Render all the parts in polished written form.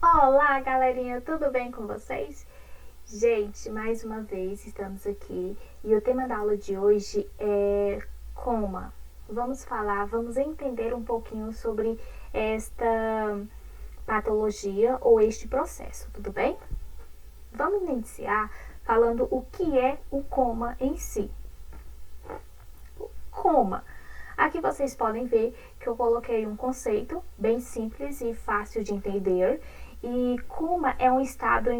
Olá, galerinha, tudo bem com vocês? Gente, mais uma vez estamos aqui e o tema da aula de hoje é coma. Vamos entender um pouquinho sobre esta patologia ou este processo, tudo bem? Vamos iniciar falando o que é o coma em si. Coma. Aqui vocês podem ver que eu coloquei um conceito bem simples e fácil de entender. E coma é um estado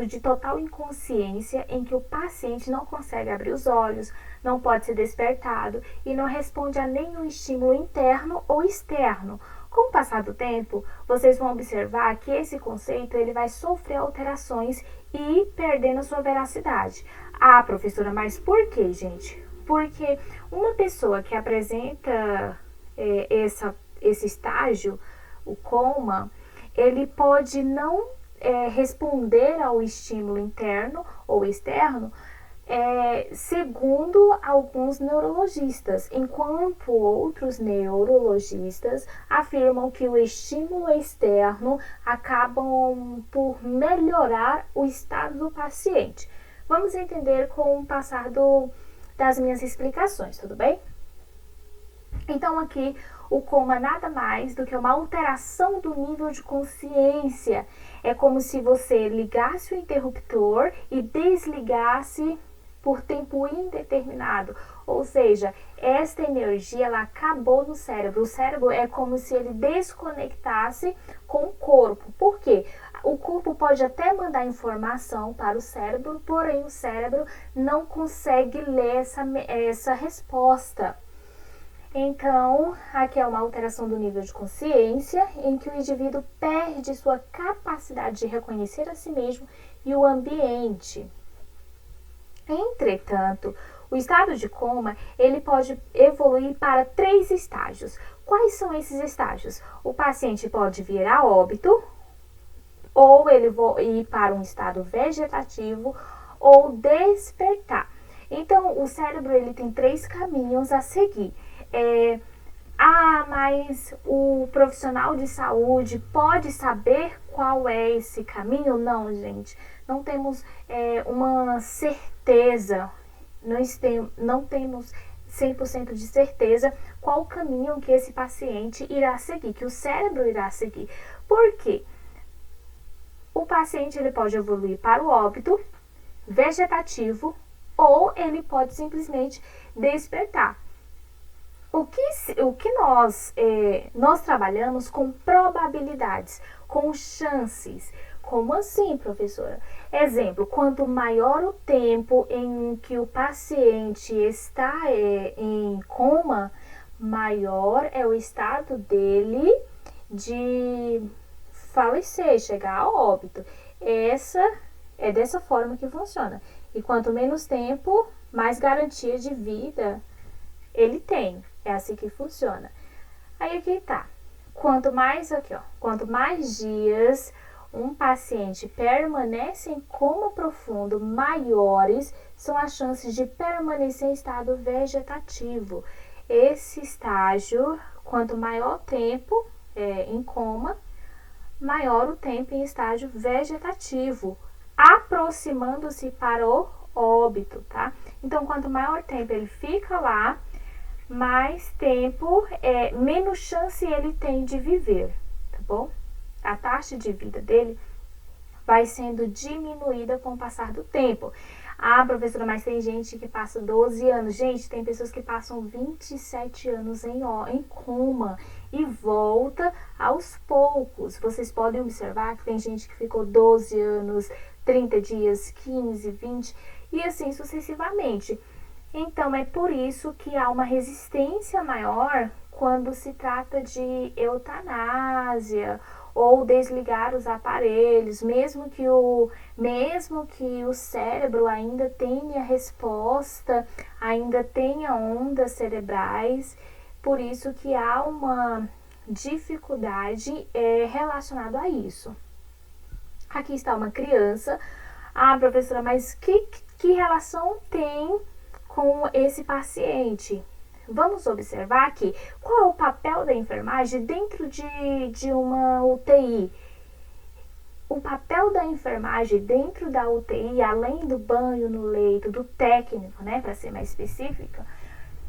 de total inconsciência em que o paciente não consegue abrir os olhos, não pode ser despertado e não responde a nenhum estímulo interno ou externo. Com o passar do tempo, vocês vão observar que esse conceito ele vai sofrer alterações e ir perdendo sua veracidade. Ah, professora, mas por que, gente? Porque uma pessoa que apresenta esse estágio, o coma, ele pode não responder ao estímulo interno ou externo, segundo alguns neurologistas, enquanto outros neurologistas afirmam que o estímulo externo acabam por melhorar o estado do paciente. Vamos entender com o passar das minhas explicações, tudo bem? Então aqui o coma nada mais do que uma alteração do nível de consciência. É como se você ligasse o interruptor e desligasse por tempo indeterminado. Ou seja, esta energia ela acabou no cérebro. O cérebro é como se ele desconectasse com o corpo. Por quê? O corpo pode até mandar informação para o cérebro, porém o cérebro não consegue ler essa resposta. Então, aqui é uma alteração do nível de consciência, em que o indivíduo perde sua capacidade de reconhecer a si mesmo e o ambiente. Entretanto, o estado de coma, ele pode evoluir para 3 estágios. Quais são esses estágios? O paciente pode vir a óbito, ou ele vai ir para um estado vegetativo, ou despertar. Então, o cérebro ele tem 3 caminhos a seguir. Mas o profissional de saúde pode saber qual é esse caminho? Não, gente. Não temos uma certeza, não temos 100% de certeza qual caminho que esse paciente irá seguir, que o cérebro irá seguir. Por quê? O paciente ele pode evoluir para o óbito vegetativo ou ele pode simplesmente despertar. O que nós trabalhamos com probabilidades, com chances. Como assim, professora? Exemplo, quanto maior o tempo em que o paciente está em coma, maior é o estado dele de falecer, chegar a óbito. É dessa forma que funciona. E quanto menos tempo, mais garantia de vida ele tem. É assim que funciona. Aí aqui tá. Quanto mais dias um paciente permanece em coma profundo, maiores são as chances de permanecer em estado vegetativo. Esse estágio, quanto maior o tempo em coma, maior o tempo em estágio vegetativo, aproximando-se para o óbito, tá? Então, quanto maior tempo ele fica lá, mais tempo, menos chance ele tem de viver, tá bom? A taxa de vida dele vai sendo diminuída com o passar do tempo. Ah, professora, mas tem gente que passa 12 anos. Gente, tem pessoas que passam 27 anos em coma e volta aos poucos. Vocês podem observar que tem gente que ficou 12 anos, 30 dias, 15, 20 e assim sucessivamente. Então, é por isso que há uma resistência maior quando se trata de eutanásia ou desligar os aparelhos, mesmo que o cérebro ainda tenha resposta, ainda tenha ondas cerebrais, por isso que há uma dificuldade relacionada a isso. Aqui está uma criança. Ah, professora, mas que relação tem com esse paciente? vamos observar aqui qual é o papel da enfermagem dentro de uma UTI. O papel da enfermagem dentro da UTI, além do banho no leito, do técnico, né, para ser mais específica,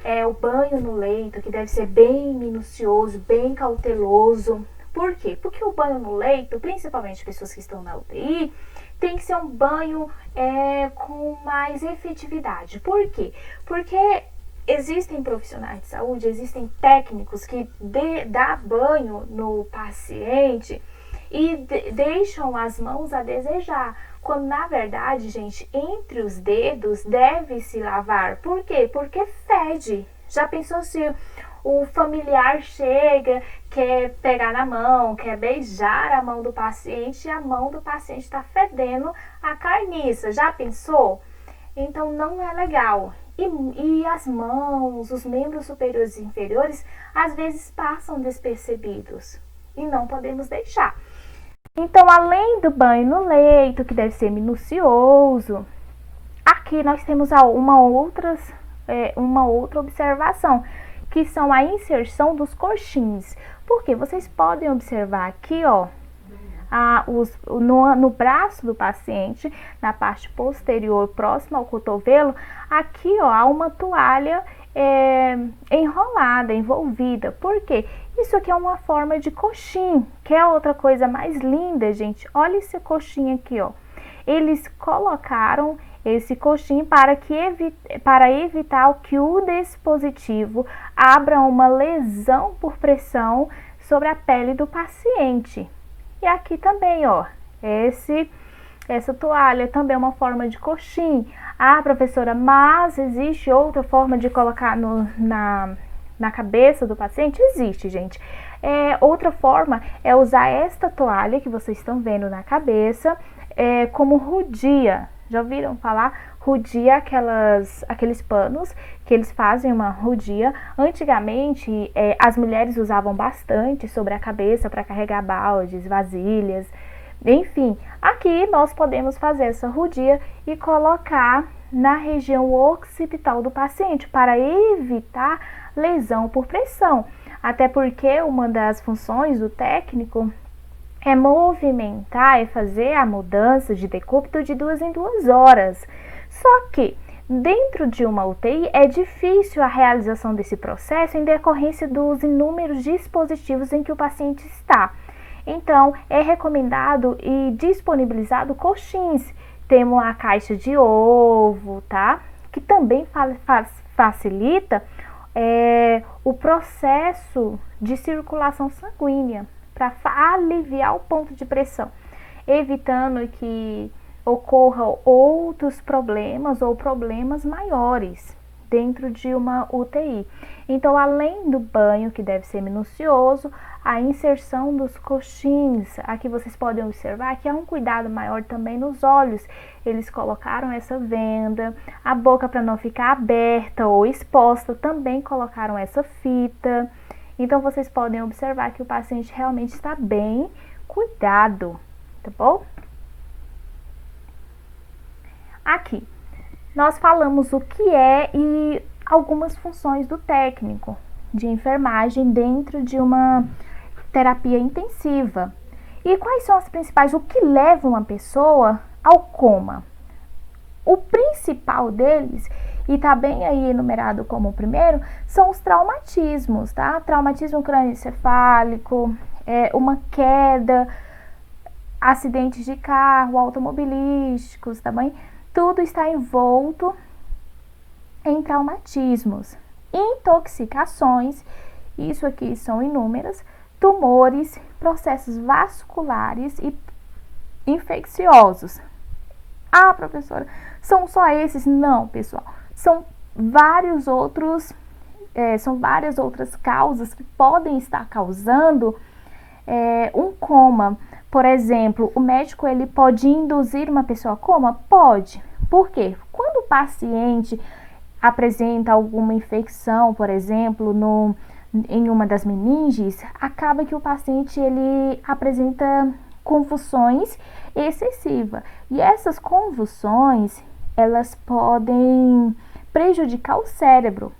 é o banho no leito, que deve ser bem minucioso, bem cauteloso. Por quê? Porque o banho no leito, principalmente pessoas que estão na UTI, tem que ser um banho com mais efetividade. Por quê? Porque existem profissionais de saúde, existem técnicos que dão banho no paciente e deixam as mãos a desejar, quando na verdade, gente, entre os dedos deve se lavar. Por quê? Porque fede. Já pensou se o familiar chega, quer pegar na mão, quer beijar a mão do paciente e a mão do paciente está fedendo a carniça? Já pensou? Então não é legal. E as mãos, os membros superiores e inferiores, às vezes passam despercebidos e não podemos deixar. Então, além do banho no leito, que deve ser minucioso, aqui nós temos uma outra observação, que são a inserção dos coxins. Porque vocês podem observar aqui, ó, no braço do paciente, na parte posterior, próxima ao cotovelo, aqui, ó, há uma toalha enrolada, envolvida. Por quê? Isso aqui é uma forma de coxim, que é outra coisa mais linda, gente. Olha esse coxim aqui, ó. Eles colocaram esse coxim para evitar que o dispositivo abra uma lesão por pressão sobre a pele do paciente. E aqui também, ó, essa toalha também é uma forma de coxim. Ah, professora, mas existe outra forma de colocar na cabeça do paciente? Existe, gente. Outra forma é usar esta toalha que vocês estão vendo na cabeça como rodia. Já ouviram falar? Rodia, aqueles panos que eles fazem uma rodia. Antigamente, as mulheres usavam bastante sobre a cabeça para carregar baldes, vasilhas. Enfim, aqui nós podemos fazer essa rodia e colocar na região occipital do paciente para evitar lesão por pressão. Até porque uma das funções do técnico é movimentar e fazer a mudança de decúbito de 2 em 2 horas. Só que dentro de uma UTI é difícil a realização desse processo em decorrência dos inúmeros dispositivos em que o paciente está. Então, é recomendado e disponibilizado coxins. Temos a caixa de ovo, tá? Que também facilita o processo de circulação sanguínea para aliviar o ponto de pressão, evitando que ocorram outros problemas ou problemas maiores dentro de uma UTI. Então, além do banho, que deve ser minucioso, a inserção dos coxins, aqui vocês podem observar que há um cuidado maior também nos olhos. Eles colocaram essa venda, a boca para não ficar aberta ou exposta, também colocaram essa fita. Então, vocês podem observar que o paciente realmente está bem cuidado, tá bom? Aqui, nós falamos o que é e algumas funções do técnico de enfermagem dentro de uma terapia intensiva. E quais são as principais, o que leva uma pessoa ao coma? O principal deles, e tá bem aí enumerado como o primeiro, são os traumatismos, tá? Traumatismo crânioencefálico, uma queda, acidentes de carro, automobilísticos, tá bem? Tudo está envolto em traumatismos. Intoxicações, isso aqui são inúmeras, tumores, processos vasculares e infecciosos. Ah, professora, são só esses? Não, pessoal. São várias outras causas que podem estar causando um coma. Por exemplo, o médico ele pode induzir uma pessoa a coma? Pode. Por quê? Quando o paciente apresenta alguma infecção, por exemplo, em uma das meninges, acaba que o paciente ele apresenta convulsões excessivas. E essas convulsões, elas podem prejudicar o cérebro.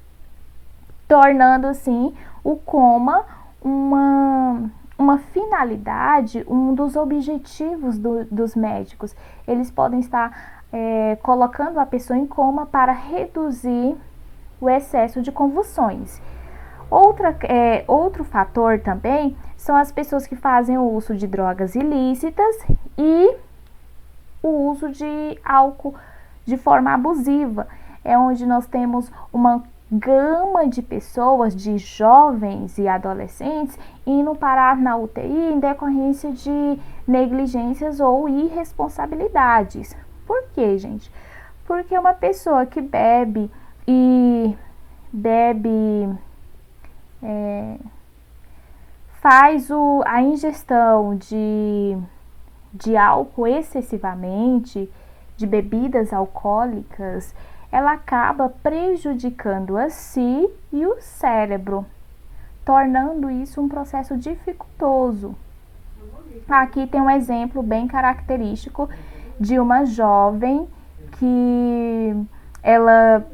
tornando assim o coma uma finalidade, um dos objetivos dos médicos. Eles podem estar colocando a pessoa em coma para reduzir o excesso de convulsões. Outro fator também são as pessoas que fazem o uso de drogas ilícitas e o uso de álcool de forma abusiva. É onde nós temos uma gama de pessoas, de jovens e adolescentes, indo parar na UTI em decorrência de negligências ou irresponsabilidades. Por quê, gente? Porque uma pessoa que bebe faz a ingestão de álcool excessivamente, de bebidas alcoólicas, ela acaba prejudicando a si e o cérebro, tornando isso um processo dificultoso. Aqui tem um exemplo bem característico de uma jovem que ela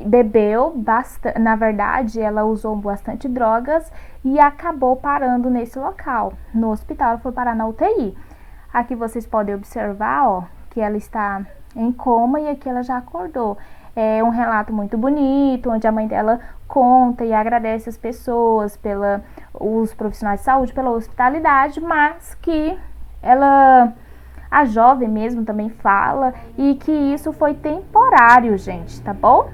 bebeu bastante, na verdade ela usou bastante drogas e acabou parando nesse local, no hospital. Ela foi parar na UTI. Aqui vocês podem observar, ó, que ela está em coma e aqui ela já acordou. É um relato muito bonito, onde a mãe dela conta e agradece as pessoas, os profissionais de saúde, pela hospitalidade, mas que a jovem mesmo também fala e que isso foi temporário, gente, tá bom?